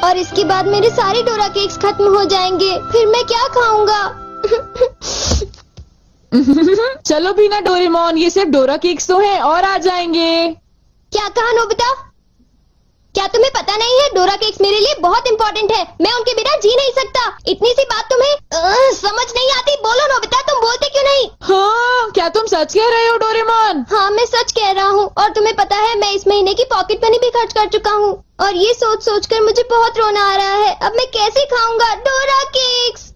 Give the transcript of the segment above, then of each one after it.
और इसके बाद मेरे सारे डोरा केक्स खत्म हो जाएंगे। फिर मैं क्या खाऊंगा? चलो भी ना डोरेमोन, ये सिर्फ डोरा केक्स तो हैं और आ जाएंगे। क्या कहा नोबिता? क्या तुम्हें पता नहीं है डोरा केक्स मेरे लिए बहुत इम्पोर्टेंट है। मैं उनके बिना जी नहीं सकता। इतनी सी बात तुम्हें समझ नहीं आती? बोलो नोबिता, तुम बोलते क्यों नहीं? हाँ, क्या तुम सच कह रहे हो डोरेमोन? हाँ, मैं सच कह रहा हूँ। और तुम्हें पता है मैं इस महीने की पॉकेट मनी भी खर्च कर चुका हूँ। और ये सोच सोच कर मुझे बहुत रोना आ रहा है। अब मैं कैसे खाऊंगा डोरा केक्स?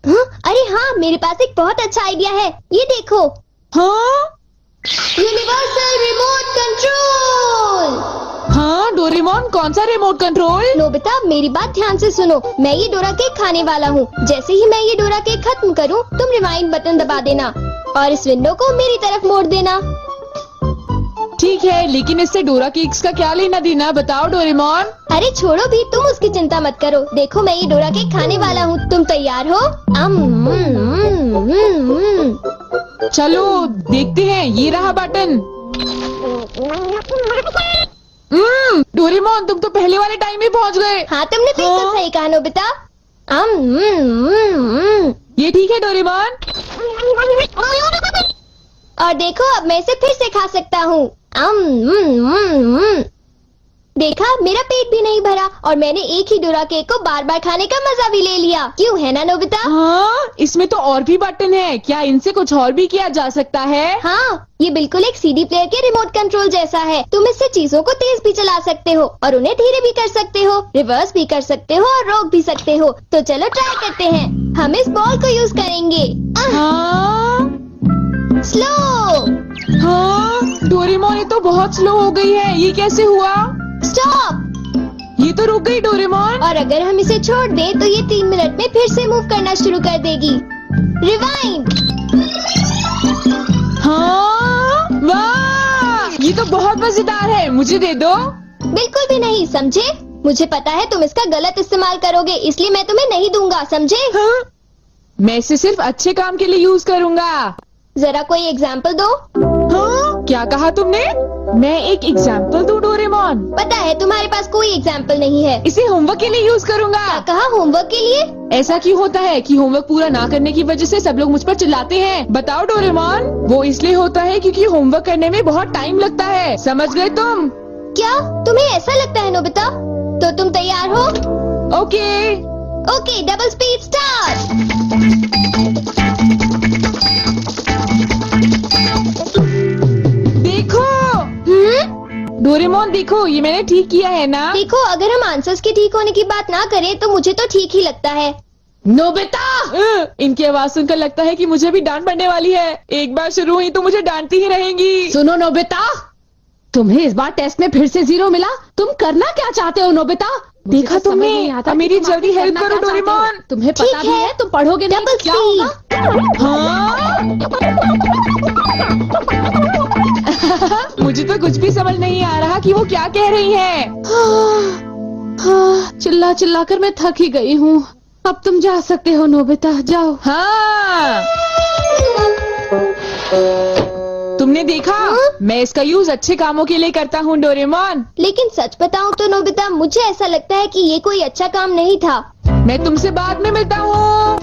हाँ, अरे हाँ, मेरे पास एक बहुत अच्छा आइडिया है। ये देखो। हाँ यूनिवर्सल रिमोट कंट्रोल। हाँ डोरेमोन, कौन सा रिमोट कंट्रोल? नोबिता, मेरी बात ध्यान से सुनो। मैं ये डोरा केक खाने वाला हूँ। जैसे ही मैं ये डोरा केक खत्म करूँ, तुम रिवाइंड बटन दबा देना और इस विंडो को मेरी तरफ मोड़ देना। ठीक है, लेकिन इससे डोरा केक्स का क्या लेना देना, बताओ डोरेमोन। अरे छोड़ो भी, तुम उसकी चिंता मत करो। देखो, मैं ये डोरा केक खाने वाला हूँ। तुम तैयार हो? चलो देखते हैं, ये रहा बटन। डोरेमोन, तुम तो पहले वाले टाइम में पहुंच गए। हाँ, तुमने बिल्कुल सही कहा नोबिता। ये ठीक है डोरेमोन। और देखो, अब मैं इसे फिर से खा सकता हूँ। देखा, मेरा पेट भी नहीं भरा और मैंने एक ही डोरा केक को बार बार खाने का मजा भी ले लिया। क्यों, है ना नोबिता? हाँ, इसमें तो और भी बटन है। क्या इनसे कुछ और भी किया जा सकता है? हाँ, ये बिल्कुल एक सीडी प्लेयर के रिमोट कंट्रोल जैसा है। तुम इससे चीजों को तेज भी चला सकते हो और उन्हें धीरे भी कर सकते हो, रिवर्स भी कर सकते हो और रोक भी सकते हो। तो चलो ट्राई करते हैं। हम इस बॉल को यूज करेंगे। हाँ स्लो। हाँ डोरेमोन, ये तो बहुत स्लो हो गई है। ये कैसे हुआ? स्टॉप। ये तो रुक गई डोरेमोन। और अगर हम इसे छोड़ दें तो ये 3 मिनट में फिर से मूव करना शुरू कर देगी। रिवाइंड। हाँ, वाह, ये तो बहुत मजेदार है। मुझे दे दो। बिल्कुल भी नहीं, समझे? मुझे पता है तुम इसका गलत इस्तेमाल करोगे, इसलिए मैं तुम्हें नहीं दूंगा, समझे? हाँ? मैं इसे सिर्फ अच्छे काम के लिए यूज करूँगा। जरा कोई एग्जाम्पल दो। हाँ? क्या कहा तुमने? मैं एक एग्जाम्पल दूं डोरेमोन? पता है तुम्हारे पास कोई एग्जाम्पल नहीं है। इसे होमवर्क के लिए यूज करूँगा। क्या कहा, होमवर्क के लिए? ऐसा क्यों होता है कि होमवर्क पूरा ना करने की वजह से सब लोग मुझ पर चिल्लाते हैं? बताओ डोरेमोन। वो इसलिए होता है क्योंकि होमवर्क करने में बहुत टाइम लगता है। समझ गए तुम? क्या तुम्हें ऐसा लगता है नोबिता? तो तुम तैयार हो? Okay. Okay, double speed start. देखो डोरेमोन, देखो, ये मैंने ठीक किया है ना? देखो, अगर हम आंसर्स के ठीक होने की बात ना करें तो मुझे तो ठीक ही लगता है। नोबिता, इनकी आवाज सुनकर लगता है कि मुझे भी डांट पड़ने वाली है। एक बार शुरू हुई तो मुझे डांटती ही रहेंगी। सुनो नोबिता, तुम्हें इस बार टेस्ट में फिर से 0 मिला। तुम करना क्या चाहते हो नोबिता? देखा तुमने? मेरी जल्दी हेल्प करो डोरेमोन। तुम्हें पता भी है तुम पढ़ोगे नहीं तो क्या होगा? हाँ? मुझे तो कुछ भी समझ नहीं आ रहा कि वो क्या कह रही है। चिल्ला चिल्ला कर मैं थक ही गई हूँ। अब तुम जा सकते हो नोबिता, जाओ। हाँ, तुमने देखा? मैं इसका यूज अच्छे कामों के लिए करता हूँ डोरेमोन। लेकिन सच बताऊं तो नोबिता, मुझे ऐसा लगता है कि ये कोई अच्छा काम नहीं था। मैं तुमसे बाद में मिलता हूँ।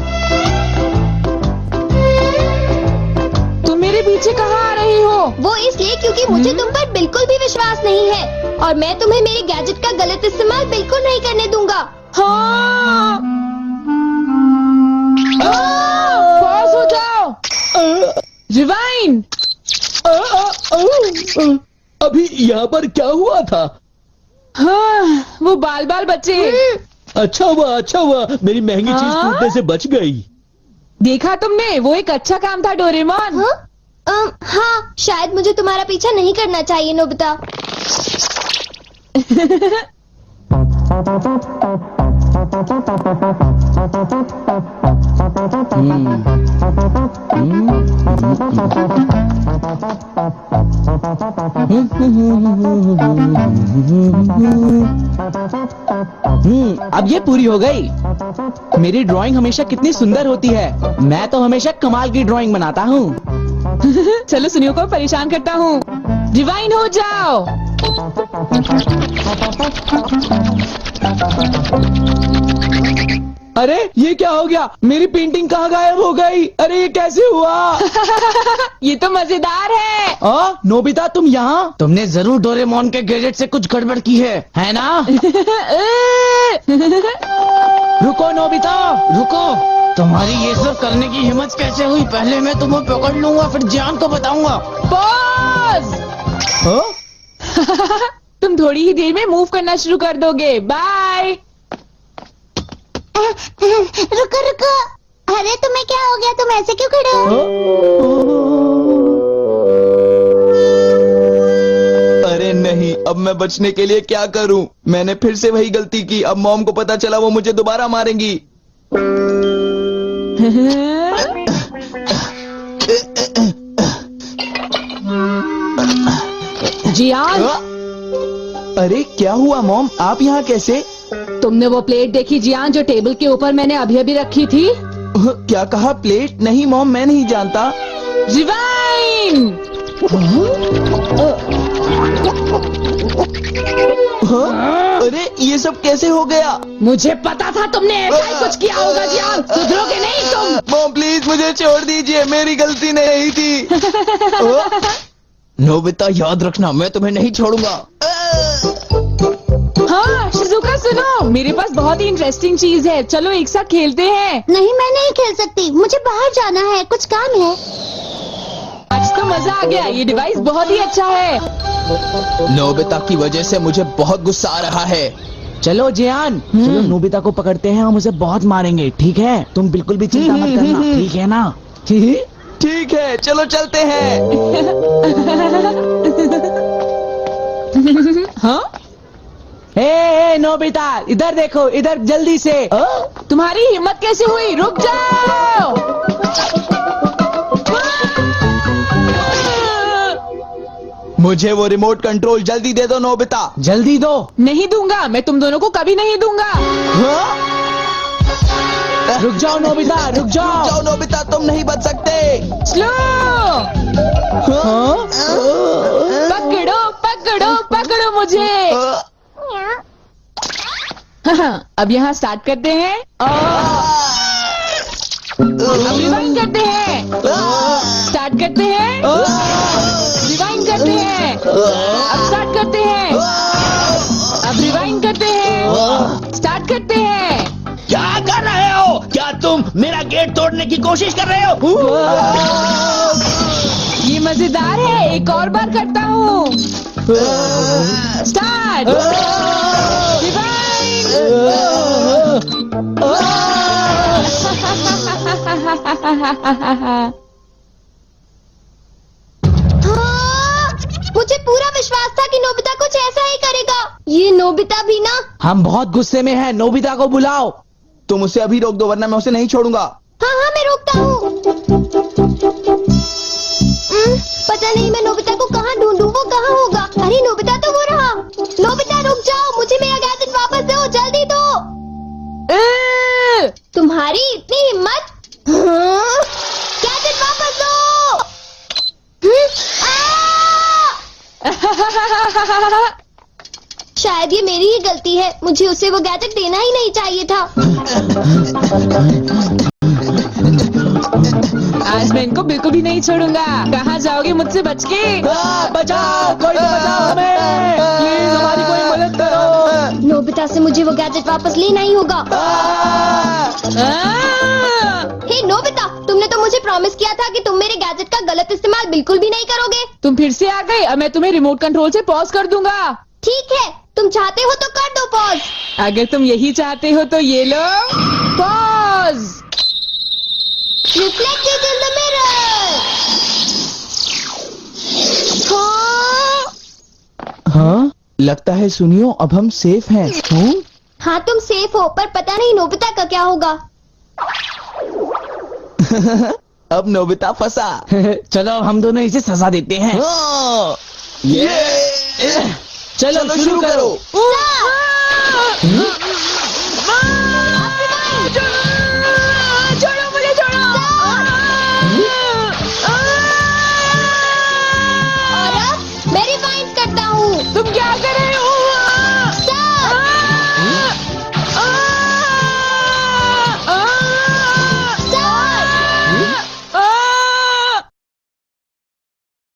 तुम मेरे पीछे कहाँ आ रही हो? वो इसलिए क्योंकि मुझे तुम पर बिल्कुल भी विश्वास नहीं है और मैं तुम्हें मेरे गैजेट का गलत इस्तेमाल बिल्कुल नहीं करने दूंगा। हाँ, पॉज हो जाओ। रिवाइंड। अभी यहाँ पर क्या हुआ था? हाँ, वो बाल बाल बचे। अच्छा हुआ, मेरी महंगी चीज हाँ? टूटने से बच गई। देखा तुमने? वो एक अच्छा काम था डोरेमोन। हाँ, शायद मुझे तुम्हारा पीछा नहीं करना चाहिए नोबिता। अब ये पूरी हो गई। मेरी ड्राइंग हमेशा कितनी सुंदर होती है। मैं तो हमेशा कमाल की ड्राइंग बनाता हूँ। चलो सुनियो को परेशान करता हूँ। रिवाइंड हो जाओ। अरे ये क्या हो गया? मेरी पेंटिंग कहाँ गायब हो गई? अरे ये कैसे हुआ? ये तो मजेदार है। नोबिता तुम यहाँ? तुमने जरूर डोरेमोन के गैजेट से कुछ गड़बड़ की है ना? रुको नोबिता, रुको। तुम्हारी ये सब करने की हिम्मत कैसे हुई? पहले मैं तुम्हें पकड़ लूंगा, फिर जान को बताऊंगा। पॉज। तुम थोड़ी ही देर में मूव करना शुरू कर दोगे। बाय। रुको रुको, अरे तुम्हें क्या हो गया? तुम ऐसे क्यों खड़े हो? अरे नहीं, अब मैं बचने के लिए क्या करूं? मैंने फिर से वही गलती की। अब मॉम को पता चला, वो मुझे दोबारा मारेंगी। जियान, अरे क्या हुआ मॉम, आप यहाँ कैसे? तुमने वो प्लेट देखी जियान जो टेबल के ऊपर मैंने अभी अभी रखी थी? क्या कहा? प्लेट? नहीं मॉम, मैं नहीं जानता। रिवाइंड। अरे ये सब कैसे हो गया? मुझे पता था तुमने ऐसा ही कुछ किया होगा जियान। सुधरोगे नहीं तुम। मॉम प्लीज मुझे छोड़ दीजिए, मेरी गलती नहीं थी। नोबिता याद रखना, मैं तुम्हें नहीं छोड़ूंगा। हाँ शिजुका सुनो, मेरे पास बहुत ही इंटरेस्टिंग चीज है। चलो एक साथ खेलते हैं। नहीं, मैं नहीं खेल सकती, मुझे बाहर जाना है, कुछ काम है। आज तो मजा आ गया। ये डिवाइस बहुत ही अच्छा है। नोबिता की वजह से मुझे बहुत गुस्सा आ रहा है। चलो जियान, चलो नोबिता को पकड़ते हैं, हम उसे बहुत मारेंगे। ठीक है? तुम बिल्कुल भी चिंता मत करना, ठीक है ना? ठीक है, चलो चलते हैं। हाँ? ए नोबिता, इधर देखो, इधर जल्दी से। तुम्हारी हिम्मत कैसे हुई? रुक जाओ। मुझे वो रिमोट कंट्रोल जल्दी दे दो नोबिता। जल्दी दो। नहीं दूंगा, मैं तुम दोनों को कभी नहीं दूंगा। रुक जाओ नोबिता, रुक जाओ। जाओ नोबिता, तुम नहीं बच सकते। स्लो। पकड़ो पकड़ो पकड़ो मुझे। अब यहाँ स्टार्ट करते हैं। अब रिवाइंड करते हैं। स्टार्ट करते हैं। रिवाइंड करते हैं। अब स्टार्ट करते हैं। अब रिवाइंड करते हैं। स्टार्ट करते हैं। क्या कर रहे हो? क्या तुम मेरा गेट तोड़ने की कोशिश कर रहे हो? ये मजेदार है, एक और बार करता हूँ। स्टार्ट। मुझे पूरा विश्वास था कि नोबिता कुछ ऐसा ही करेगा। ये नोबिता भी ना। हम बहुत गुस्से में हैं, नोबिता को बुलाओ। तुम उसे अभी रोक दो, वरना मैं उसे नहीं छोड़ूंगा। हाँ हाँ, मैं रोकता हूँ। पता नहीं मैं नोबिता को कहाँ ढूंढूं, वो कहाँ होगा? अरे नोबिता तो वो रहा। नोबिता रुक जाओ, मुझे मेरा गैजेट वापस दो, जल्दी दो। तुम्हारी इतनी हिम्मत? गैजेट वापस दो। शायद ये मेरी ही गलती है, मुझे उसे वो गैजेट देना ही नहीं चाहिए था। आज मैं इनको बिल्कुल भी नहीं छोड़ूंगा। कहाँ जाओगे मुझसे बच के? बचाओ, कोई तो बचाओ हमें। प्लीज हमारी कोई मदद करो। नोबिता से मुझे वो गैजेट वापस लेना ही होगा। हे नोबिता, तुमने तो मुझे प्रॉमिस किया था कि तुम मेरे गैजेट का गलत इस्तेमाल बिल्कुल भी नहीं करोगे। तुम फिर से आ गए। अब मैं तुम्हें रिमोट कंट्रोल से पॉज कर दूंगा। ठीक है, तुम चाहते हो तो कर दो पॉज। अगर तुम यही चाहते हो तो ये लो pause. Reflected in the mirror. हाँ, लगता है सुनियो, अब हम सेफ हैं। हाँ तुम सेफ हो, पर पता नहीं नोबिता का क्या होगा। अब नोबिता फंसा। चलो हम दोनों इसे सजा देते हैं। ये चलो शुरू करो। Stop!